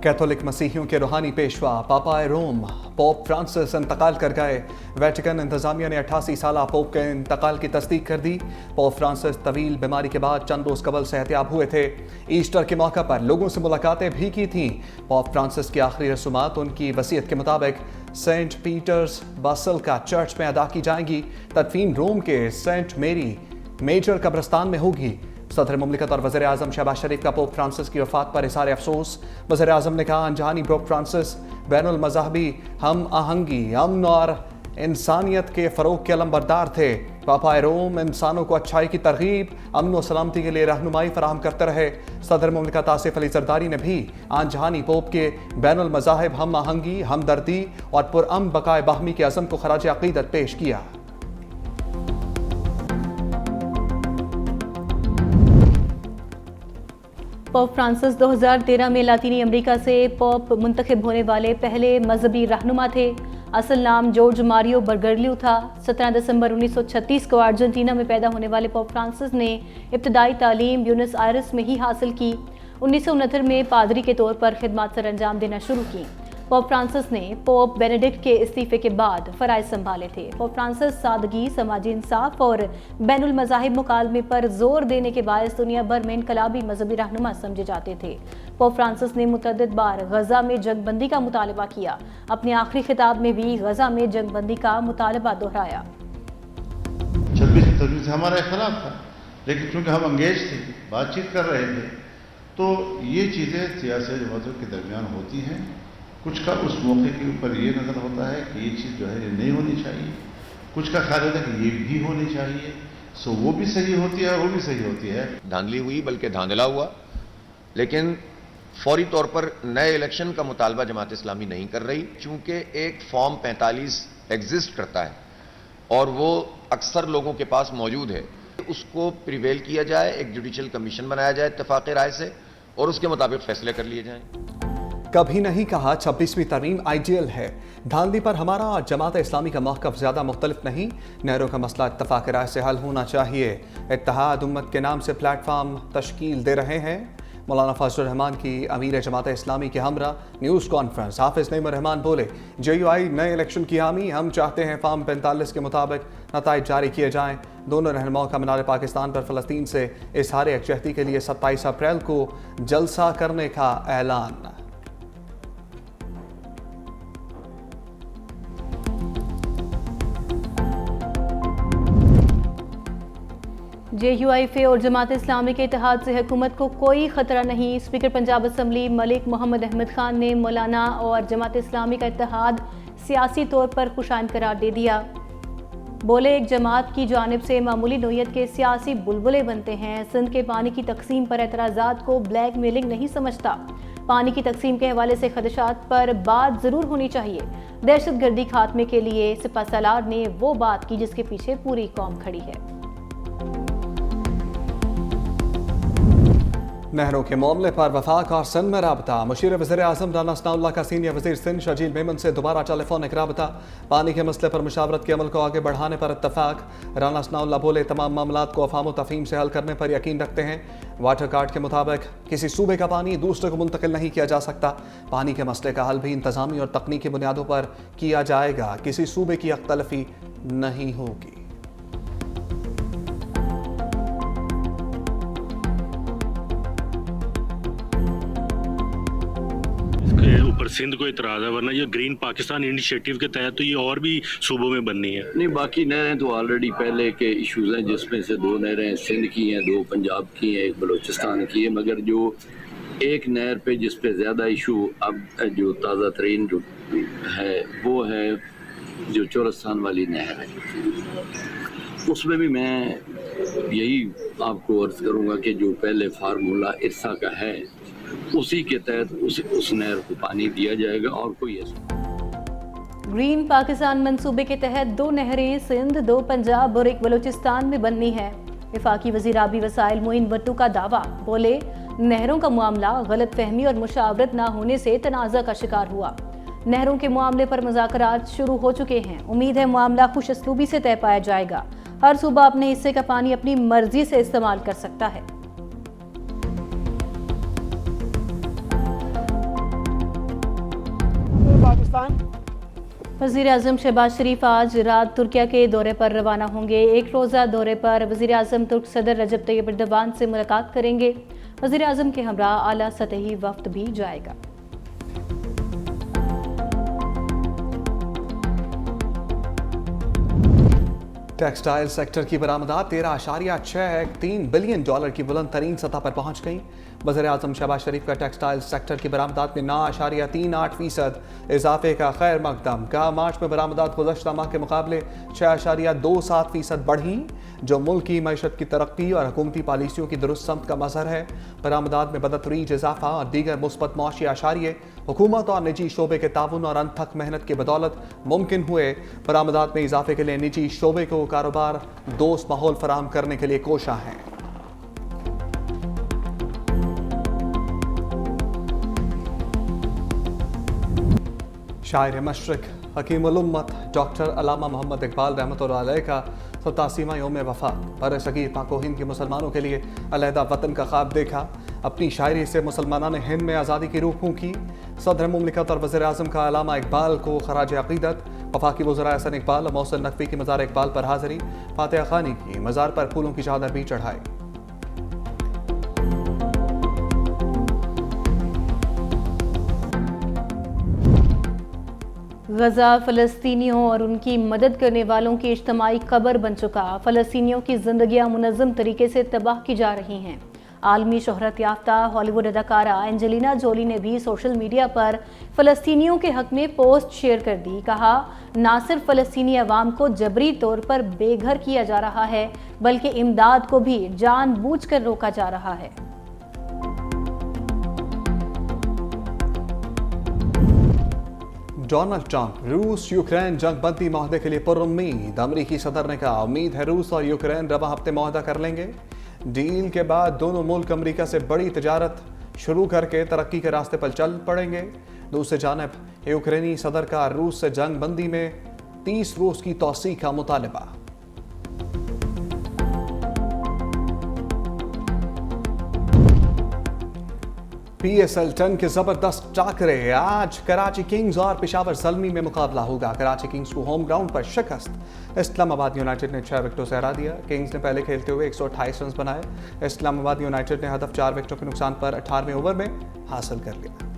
Catholic मसीहियों के रूहानी पेशवा पापा रोम पोप फ्रांसिस इंतकाल कर गए। वेटिकन इंतजामिया ने 88 साला पोप के इंतकाल की तस्दीक कर दी। पोप फ्रांसिस तवील बीमारी के बाद चंद रोज कबल सेहतियाब हुए थे। ईस्टर के मौका पर लोगों से मुलाकातें भी की थीं। पोप फ्रांसिस की आखिरी रसूमात उनकी वसीयत के मुताबिक सेंट पीटर्स बासिलिका चर्च में अदा की जाएंगी। तदफीन रोम के सेंट मेरी मेजर कब्रिस्तान में होगी। सदर मुमलिकत और वज़ीर आज़म शहबाज शरीफ का पोप फ्रांसिस की वफ़ात पर इज़हार अफसोस। वज़ीर आज़म ने कहा, अनजानी पोप फ्रांसिस बैनुल मज़हबी हम आहंगी, अमन और इंसानियत के फ़रोग़ के अलमबरदार थे। पापा रोम इंसानों को अच्छाई की तरगीब, अमन व सलामती के लिए रहनुमाई फराहम करते रहे। सदर मुमलिकत आसिफ अली ज़रदारी ने भी अनजानी पोप के बैनुल मज़ाहिब हम आहंगी, हमदर्दी और पुरअमन बकाए बाहमी के अज़म को खराज अक़ीदत पेश किया। पोप फ्रांसिस 2013 में लातीनी अमेरिका से पोप मुंतखब होने वाले पहले मजहबी रहनुमा थे। असल नाम जॉर्ज मारियो बर्गलियो था। 17 दिसंबर 1936 को अर्जेंटीना में पैदा होने वाले पोप फ्रांसिस ने इब्तदाई तालीम ब्यूनस आयर्स में ही हासिल की। 1969 में पादरी के तौर पर खिदमत सर अंजाम देना शुरू की। पोप फ्रांसिस ने पोप बेनेडिक्ट के इस्तीफे के बाद फ़राइज़ संभाले थे। पोप फ्रांसिस सादगी, समाजी इंसाफ और बैनुल मज़ाहिब मुकालमे पर जोर देने के बायस दुनिया भर में इनकलाबी मजहबी रहनुमा समझे जाते थे। पोप फ्रांसिस ने मुतअद्दिद बार गजा में जंगबंदी का मुतालबा किया। अपने आखिरी खिताब में भी गजा में जंगबंदी का मुतालबा दोहराया। 26 फरवरी से हमारा इख्तिलाफ था, लेकिन चूंकि हम अंगेज थे, बातचीत कर रहे थे, तो ये चीज़ें सियासी जमातों के दरमियान होती हैं। कुछ का उस मौके के ऊपर ये नज़र होता है कि ये चीज़ जो है ये नहीं होनी चाहिए, कुछ का ख्याल होता है कि ये भी होनी चाहिए। सो वो भी सही होती है और वो भी सही होती है। धांधली हुई बल्कि धांधला हुआ, लेकिन फौरी तौर पर नए इलेक्शन का मुतालबा जमात इस्लामी नहीं कर रही, चूंकि एक फॉर्म 45 एग्जिस्ट करता है और वो अक्सर लोगों के पास मौजूद है। उसको प्रिवेल किया जाए, एक जुडिशल कमीशन बनाया जाए इत्तेफाक राय से और उसके मुताबिक फैसले कर लिए जाएं। कभी नहीं कहा 26वीं तरमीम आइडियल है। धांधली पर हमारा और जमात इस्लामी का मौक़िफ़ ज़्यादा मुख्तलिफ नहीं। नहरों का मसला इत्तफ़ाक़ राय से हल होना चाहिए। इत्तेहाद उम्मत के नाम से प्लेटफार्म तश्कील दे रहे हैं। मौलाना फजलुर रहमान की अमीर जमात इस्लामी के हमरा न्यूज़ कॉन्फ्रेंस। हाफिज़ नईम रहमान बोले, JUI नए इलेक्शन की हामी, हम चाहते हैं फार्म 45 के मुताबिक नताइज जारी किए जाएँ। दोनों रहनुमाओं का मीनार पाकिस्तान पर फ़लस्तीन से इज़हार यकजहती के लिए 27 अप्रैल को जलसा करने का ऐलान। JUI और जमात इस्लामी के इत्तेहाद से हुकूमत को कोई ख़तरा नहीं। स्पीकर पंजाब असम्बली मलिक मोहम्मद अहमद खान ने मौलाना और जमात इस्लामी का इत्तेहाद सियासी तौर पर खुशाइन करार दे दिया। बोले, एक जमात की जानिब से मामूली नोयत के सियासी बुलबुले बनते हैं। सिंध के पानी की तकसीम पर एतराज़ात को ब्लैक मेलिंग नहीं समझता। पानी की तकसीम के हवाले से खदशात पर बात ज़रूर होनी चाहिए। दहशत गर्दी खात्मे के लिए सिपा सालार ने वो बात की जिसके पीछे पूरी कौम खड़ी है। नहरों के मामले पर वफाक और सिंध में राबता। मुशीर वज़ीर आज़म राना सनाउल्लाह का सीनियर वज़ीर सिंध शजील मेमन से दोबारा टेलीफोनिक राबता। पानी के मसले पर मुशावरत के अमल को आगे बढ़ाने पर इत्तफाक। राना सनाउल्लाह बोले, तमाम मामलात को अफ़ाम व तफ़हीम से हल करने पर यकीन रखते हैं। वाटर कार्ड के मुताबिक किसी सूबे का पानी दूसरे को मुंतकिल नहीं किया जा सकता। पानी के मसले का हल भी इंतज़ामी और तकनीकी बुनियादों पर किया जाएगा। किसी सूबे की अख्तलफी नहीं होगी। ऊपर सिंध को इतराज़ है, वरना ये ग्रीन पाकिस्तान इनिशिएटिव के तहत तो ये और भी सूबों में बननी है। नहीं, बाकी नहरें तो ऑलरेडी पहले के इश्यूज हैं, जिसमें से 2 नहरें सिंध की हैं, 2 पंजाब की हैं, 1 बलूचिस्तान की है। मगर जो एक नहर पे जिस पे ज़्यादा इशू अब जो ताज़ा तरीन जो है वो है जो चोरस्तान वाली नहर है। उसमें भी मैं यही आपको अर्ज करूँगा कि जो पहले फार्मूला इरसा का है उसी के तहत उस नहर को पानी दिया जाएगा और कोई ऐसा। ग्रीन पाकिस्तान मंसूबे के तहत 2 नहरें सिंध, 2 पंजाब और 1 बलूचिस्तान में बननी है। वफाकी वज़ीर आबी वसाइल मोइन भट्टू का दावा। बोले, नहरों का मामला गलत फहमी और मुशावरत न होने से तनाज़ा का शिकार हुआ। नहरों के मामले पर मुज़ाकरात शुरू हो चुके हैं। उम्मीद है मामला खुश असलूबी से तय पाया जाएगा। हर सूबा अपने हिस्से का पानी अपनी मर्जी से इस्तेमाल कर सकता है। पाकिस्तान। वज़ीर आज़म शहबाज शरीफ आज रात तुर्किया के दौरे पर रवाना होंगे। एक रोज़ा दौरे पर वज़ीर आज़म तुर्क सदर रजब तैयब एर्दोगान से मुलाकात करेंगे। वज़ीर आज़म के हमरा आला सतही वफ्द भी जाएगा। टेक्सटाइल सेक्टर की बरामदात 13.63 बिलियन डॉलर की बुलंद तरीन सतह पर पहुंच गई। वज़ीर आज़म शहबाज शरीफ का टेक्सटाइल सेक्टर की बरामदात में 9.38% इजाफे का खैर मकदम। कहा मार्च में बरामदात गुज़श्ता माह के मुकाबले 6.27% बढ़ी, जो मुल्क की मईशत की तरक्की और हुकूमती पॉलिसियों की दुरुस्त समत का मज़हर है। बरामदात में बदतरीज इजाफा और दीगर मुस्बत मौशी आशारिये हुकूमत और निजी शोबे के ताउन और अनथक मेहनत की बदौलत मुमकिन हुए। बरामदात में इजाफे के लिए निजी शोबे को कारोबार दोस्त माहौल फराहम करने के लिए कोशा है। शायर मशरिक हकीमुल उम्मत डॉक्टर अल्लामा मोहम्मद इकबाल रहमतुल्लाह अलैह का 87वां यौम वफ़ात। बर सगीर पाक हिंद के मुसलमानों के लिए अलहदा वतन का ख्वाब देखा। अपनी शायरी से मुसलमानों ने हिंद में आज़ादी की रूह फूंकी। सदर मुमलिकत और वज़ीर आज़म का अल्लामा इकबाल को खराज अक़ीदत। वफाकी वज़ीर हसन इकबाल और मोहसिन नकवी की मज़ार इकबाल पर हाज़री। फातिहा ख़ानी की मज़ार पर फूलों की चादर भी चढ़ाई। गज़ा फ़लस्तीनियों और उनकी मदद करने वालों की इज्तिमाई कब्र बन चुका। फ़लस्तीनियों की ज़िंदगियाँ मुनज़्ज़म तरीके से तबाह की जा रही हैं। आलमी शोहरत याफ्ता हॉलीवुड अदाकारा एंजेलिना जोली ने भी सोशल मीडिया पर फ़लस्तीनियों के हक़ में पोस्ट शेयर कर दी। कहा, ना सिर्फ फ़लस्तीनी अवाम को जबरी तौर पर बेघर किया जा रहा है, बल्कि इमदाद को भी जानबूझकर रोका जा रहा है। डोनाल्ड ट्रंप रूस यूक्रेन जंग बंदी माहदे के लिए पुरुम्मीद। अमरीकी सदर ने कहा, उम्मीद है रूस और यूक्रेन रवा हफ्ते माहदा कर लेंगे। डील के बाद दोनों मुल्क अमरीका से बड़ी तजारत शुरू करके तरक्की के रास्ते पर चल पड़ेंगे। दूसरी जानब यूक्रेनी सदर का रूस से जंग बंदी में 30 रोज की तौसीक का मुतालबा। PSL 10 के जबरदस्त टाकरे। आज कराची किंग्स और पेशावर ज़ल्मी में मुकाबला होगा। कराची किंग्स को होम ग्राउंड पर शिकस्त। इस्लामाबाद यूनाइटेड ने 6 विकेटों से हरा दिया। किंग्स ने पहले खेलते हुए 128 रन बनाए। इस्लामाबाद यूनाइटेड ने हदफ 4 विकेटों के नुकसान पर 18वें ओवर में हासिल कर लिया।